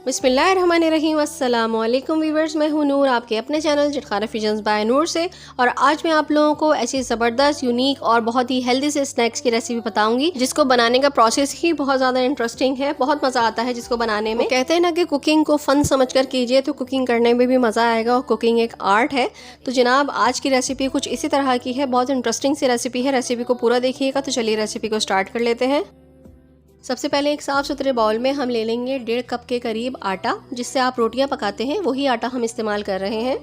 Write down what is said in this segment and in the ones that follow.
बिस्मिल्लाहिर्रहमानिर्रहीम। अस्सलाम वालेकुम व्यूअर्स, मैं हूं नूर, आपके अपने चैनल जिटखाना फ्यूजन्स बाय नूर से। और आज मैं आप लोगों को ऐसी ज़बरदस्त, यूनिक और बहुत ही हेल्दी से स्नैक्स की रेसिपी बताऊंगी, जिसको बनाने का प्रोसेस ही बहुत ज़्यादा इंटरेस्टिंग है। बहुत मज़ा आता है जिसको बनाने में। कहते हैं ना कि कुकिंग को फ़न समझकर कीजिए तो कुकिंग करने में भी मज़ा आएगा, और कुकिंग एक आर्ट है। तो जनाब, आज की रेसिपी कुछ इसी तरह की है, बहुत इंटरेस्टिंग सी रेसिपी है। रेसिपी को पूरा देखिएगा। तो चलिए रेसिपी को स्टार्ट कर लेते हैं। सबसे पहले एक साफ़ सुथरे बाउल में हम ले लेंगे 1.5 कप के करीब आटा, जिससे आप रोटियां पकाते हैं वही आटा हम इस्तेमाल कर रहे हैं।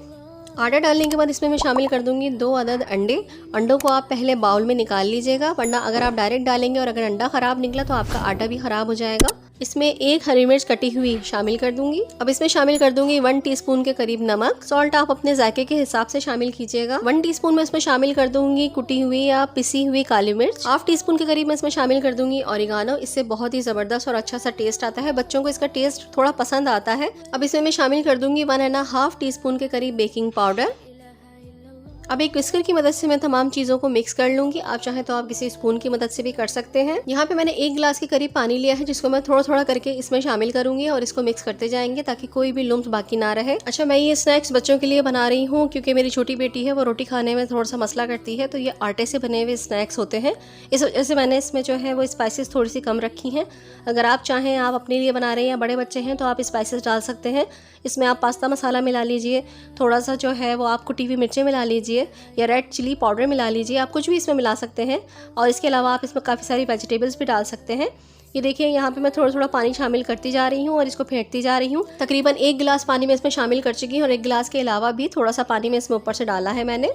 आटा डालने के बाद इसमें मैं शामिल कर दूंगी 2 अदद अंडे। अंडों को आप पहले बाउल में निकाल लीजिएगा, वरना अगर आप डायरेक्ट डालेंगे और अगर अंडा ख़राब निकला तो आपका आटा भी ख़राब हो जाएगा। इसमें 1 हरी मिर्च कटी हुई शामिल कर दूंगी। अब इसमें शामिल कर दूंगी 1 टीस्पून के करीब नमक। सॉल्ट आप अपने जायके के हिसाब से शामिल कीजिएगा। 1 टीस्पून में इसमें शामिल कर दूंगी कुटी हुई या पिसी हुई काली मिर्च। ½ टीस्पून के करीब मैं इसमें शामिल कर दूंगी ऑरिगानो। इससे बहुत ही जबरदस्त और अच्छा सा टेस्ट आता है, बच्चों को इसका टेस्ट थोड़ा पसंद आता है। अब इसमें मैं शामिल कर दूंगी 1½ टीस्पून के करीब बेकिंग पाउडर। अब एक विस्कर की मदद से मैं तमाम चीज़ों को मिक्स कर लूंगी। आप चाहें तो आप किसी स्पून की मदद से भी कर सकते हैं। यहाँ पे मैंने 1 गिलास के करीब पानी लिया है, जिसको मैं थोड़ा थोड़ा करके इसमें शामिल करूंगी और इसको मिक्स करते जाएंगे ताकि कोई भी लुम्स बाकी ना रहे। अच्छा, मैं ये स्नैक्स बच्चों के लिए बना रही हूँ क्योंकि मेरी छोटी बेटी है, वो रोटी खाने में थोड़ा सा मसला करती है। तो ये आटे से बने हुए स्नैक्स होते हैं, इस वजह से मैंने इसमें जो है वो स्पाइसेस थोड़ी सी कम रखी हैं। अगर आप चाहें, आप अपने लिए बना रहे हैं या बड़े बच्चे हैं, तो आप स्पाइसेस डाल सकते हैं। इसमें आप पास्ता मसाला मिला लीजिए, थोड़ा सा जो है वो आप कुटी हुई मिर्चें मिला लीजिए, या रेड चिली पाउडर मिला लीजिए। आप कुछ भी इसमें मिला सकते हैं। और इसके अलावा आप इसमें काफ़ी सारी वेजिटेबल्स भी डाल सकते हैं। ये देखिए, यहाँ पे मैं थोड़ा थोड़ा पानी शामिल करती जा रही हूँ और इसको फेंटती जा रही हूँ। तकरीबन 1 गिलास पानी में इसमें शामिल कर चुकी हूँ, और 1 गिलास के अलावा भी थोड़ा सा पानी में इसमें ऊपर से डाला है मैंने।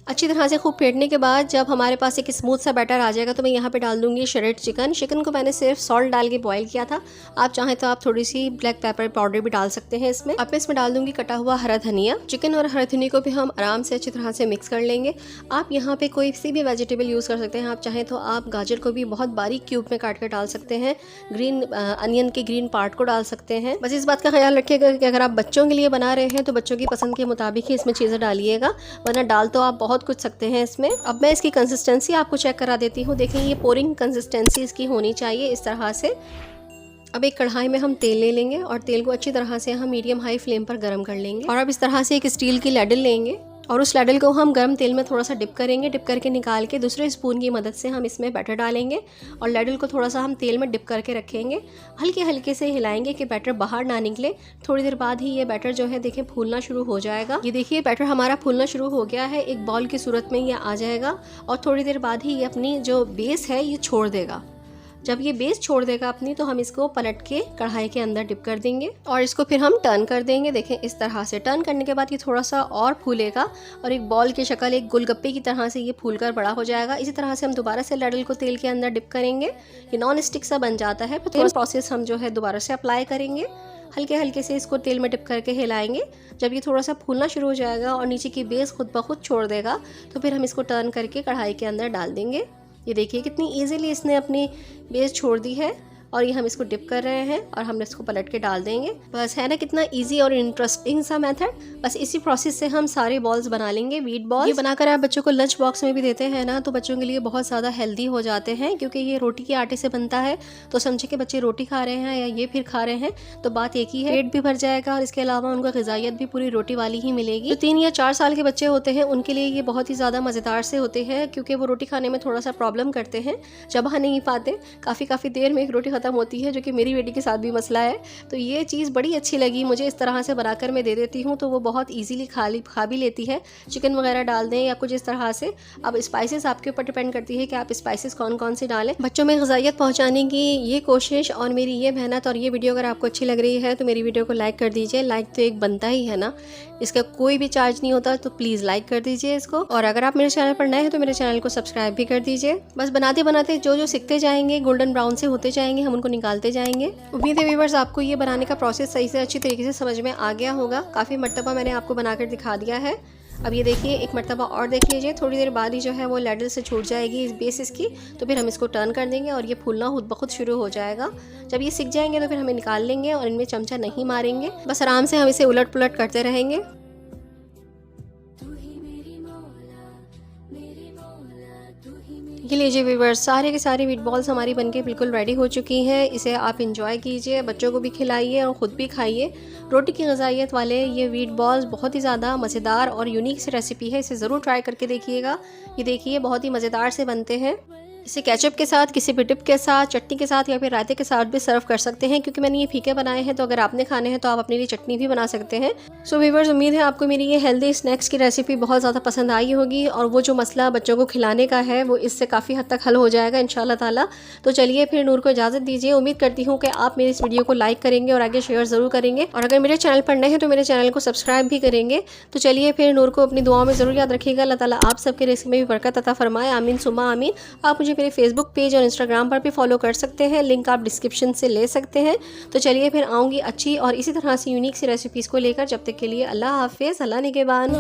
अच्छी तरह से खूब फेंटने के बाद जब हमारे पास एक स्मूथ सा बैटर आ जाएगा, तो मैं यहाँ पे डाल दूंगी श्रेडेड चिकन। चिकन को मैंने सिर्फ सॉल्ट डाल के बॉईल किया था। आप चाहें तो आप थोड़ी सी ब्लैक पेपर पाउडर भी डाल सकते हैं इसमें। अब मैं इसमें डाल दूंगी कटा हुआ हरा धनिया। चिकन और हरा धनिया को भी हम आराम से अच्छी तरह से मिक्स कर लेंगे। आप यहाँ पे कोई सी भी वेजिटेबल यूज़ कर सकते हैं। आप चाहें तो आप गाजर को भी बहुत बारीक क्यूब में काट कर डाल सकते हैं। ग्रीन अनियन के ग्रीन पार्ट को डाल सकते हैं। बस इस बात का ख्याल रखिएगा कि अगर आप बच्चों के लिए बना रहे हैं तो बच्चों की पसंद के मुताबिक ही इसमें चीज़ें डालिएगा, वरना डाल तो आप बहुत कुछ सकते हैं। अब मैं इसकी कंसिस्टेंसी आपको चेक करा देती हूँ। देखिए, ये पोरिंग कंसिस्टेंसी इसकी होनी चाहिए इस तरह से। अब एक कढ़ाई में हम तेल ले लेंगे और तेल को अच्छी तरह से हम मीडियम हाई फ्लेम पर गर्म कर लेंगे। और अब इस तरह से एक स्टील की लैडल लेंगे और उस लैडल को हम गर्म तेल में थोड़ा सा डिप करेंगे। डिप करके निकाल के दूसरे स्पून की मदद से हम इसमें बैटर डालेंगे और लैडल को थोड़ा सा हम तेल में डिप करके रखेंगे। हल्के हल्के से हिलाएंगे कि बैटर बाहर ना निकले। थोड़ी देर बाद ही ये बैटर जो है देखिए फूलना शुरू हो जाएगा। ये देखिए, बैटर हमारा फूलना शुरू हो गया है। एक बॉल की सूरत में ये आ जाएगा और थोड़ी देर बाद ही ये अपनी जो बेस है ये छोड़ देगा। जब ये बेस छोड़ देगा अपनी, तो हम इसको पलट के कढ़ाई के अंदर डिप कर देंगे और इसको फिर हम टर्न कर देंगे। देखें, इस तरह से टर्न करने के बाद ये थोड़ा सा और फूलेगा और एक बॉल की शक्ल, एक गोलगप्पे की तरह से ये फूलकर बड़ा हो जाएगा। इसी तरह से हम दोबारा से लैडल को तेल के अंदर डिप करेंगे। ये नॉन स्टिक सा बन जाता है। फिर थोड़ा प्रोसेस हम जो है दोबारा से अप्लाई करेंगे। हल्के हल्के से इसको तेल में डिप करके हिलाएंगे। जब ये थोड़ा सा फूलना शुरू हो जाएगा और नीचे की बेस खुद ब खुद छोड़ देगा, तो फिर हम इसको टर्न करके कढ़ाई के अंदर डाल देंगे। ये देखिए कितनी इजीली इसने अपनी बेस छोड़ दी है और ये हम इसको डिप कर रहे हैं और हम इसको पलट के डाल देंगे। बस है ना, कितना इजी और इंटरेस्टिंग सा मेथड। बस इसी प्रोसेस से हम सारे बॉल्स बना लेंगे, व्हीट बॉल्स। ये बनाकर आप बच्चों को लंच बॉक्स में भी देते हैं ना, तो बच्चों के लिए बहुत ज़्यादा हेल्दी हो जाते हैं, क्योंकि ये रोटी के आटे से बनता है। तो समझे कि बच्चे रोटी खा रहे हैं या ये फिर खा रहे हैं, तो बात एक ही है, पेट भी भर जाएगा और इसके अलावा उनको ग़िज़ाइयत भी पूरी रोटी वाली ही मिलेगी। जो 3 या 4 साल के बच्चे होते हैं उनके लिए ये बहुत ही ज़्यादा मज़ेदार से होते हैं, क्योंकि वो रोटी खाने में थोड़ा सा प्रॉब्लम करते हैं, चबा नहीं पाते। काफ़ी देर में एक रोटी ख़त्म होती है, जो कि मेरी बेटी के साथ भी मसला है। तो ये चीज़ बड़ी अच्छी लगी मुझे। इस तरह से बनाकर मैं दे देती हूँ तो वो बहुत इजीली खा भी लेती है। चिकन वगैरह डाल दें या कुछ इस तरह से। अब स्पाइसेस आपके ऊपर डिपेंड करती है कि आप स्पाइसेस कौन कौन से डालें। बच्चों में ग़िज़ाइयत पहुँचाने की ये कोशिश और मेरी ये मेहनत और ये वीडियो अगर आपको अच्छी लग रही है तो मेरी वीडियो को लाइक कर दीजिए। लाइक तो एक बनता ही है ना, इसका कोई भी चार्ज नहीं होता, तो प्लीज़ लाइक कर दीजिए इसको। और अगर आप मेरे चैनल पर नए हैं तो मेरे चैनल को सब्सक्राइब भी कर दीजिए। बस बनाते बनाते जो सीखते जाएंगे, गोल्डन ब्राउन से होते जाएंगे, हम उनको निकालते जाएंगे। उम्मीद है व्यूअर्स आपको ये बनाने का प्रोसेस सही से अच्छी तरीके से समझ में आ गया होगा। काफ़ी मरतबा मैंने आपको बनाकर दिखा दिया है। अब ये देखिए, एक मरतबा और देख लीजिए। थोड़ी देर बाद ही जो है वो लैडल से छूट जाएगी इस बेस इसकी, तो फिर हम इसको टर्न कर देंगे और ये फूलना खुद ब खुद शुरू हो जाएगा। जब ये सीख जाएंगे तो फिर हमें निकाल लेंगे और इनमें चमचा नहीं मारेंगे, बस आराम से हम इसे उलट पुलट करते रहेंगे। ये लीजिए व्यूअर्स, सारे के सारे मीट बॉल्स हमारी बनके बिल्कुल रेडी हो चुकी हैं। इसे आप इंजॉय कीजिए, बच्चों को भी खिलाइए और ख़ुद भी खाइए। रोटी की ग़िज़ाइयत वाले ये मीट बॉल्स बहुत ही ज़्यादा मज़ेदार और यूनिक सी रेसिपी है। इसे ज़रूर ट्राई करके देखिएगा। ये देखिए बहुत ही मज़ेदार से बनते हैं। इसे केचप के साथ, किसी भी डिप के साथ, चटनी के साथ या फिर रायते के साथ भी सर्व कर सकते हैं। क्योंकि मैंने ये फीके बनाए हैं, तो अगर आपने खाने हैं तो आप अपने लिए चटनी भी बना सकते हैं। सो व्यूअर्स, उम्मीद है आपको मेरी ये हेल्दी स्नैक्स की रेसिपी बहुत ज़्यादा पसंद आई होगी और वो जो मसला बच्चों को खिलाने का है वो इससे काफ़ी हद तक हल हो जाएगा इंशाल्लाह ताला। तो चलिए फिर नूर को इजाज़त दीजिए। उम्मीद करती हूँ कि आप मेरी इस वीडियो को लाइक करेंगे और आगे शेयर ज़रूर करेंगे, और अगर मेरे चैनल पर नए हैं तो मेरे चैनल को सब्सक्राइब भी करेंगे। तो चलिए फिर नूर को अपनी दुआओं में ज़रूर याद रखिएगा। अल्लाह ताला आप सबके रिस्क में भी बरकत अता फरमाए। आमीन सुम्मा आमीन। आप मुझे मेरे फेसबुक पेज और इंस्टाग्राम पर भी फॉलो कर सकते हैं, लिंक आप डिस्क्रिप्शन से ले सकते हैं। तो चलिए फिर आऊँगी अच्छी और इसी तरह से यूनिक सी रेसिपीज़ को लेकर। जब तक के लिए अल्लाह हाफिज़, अल्लाह निगहबान।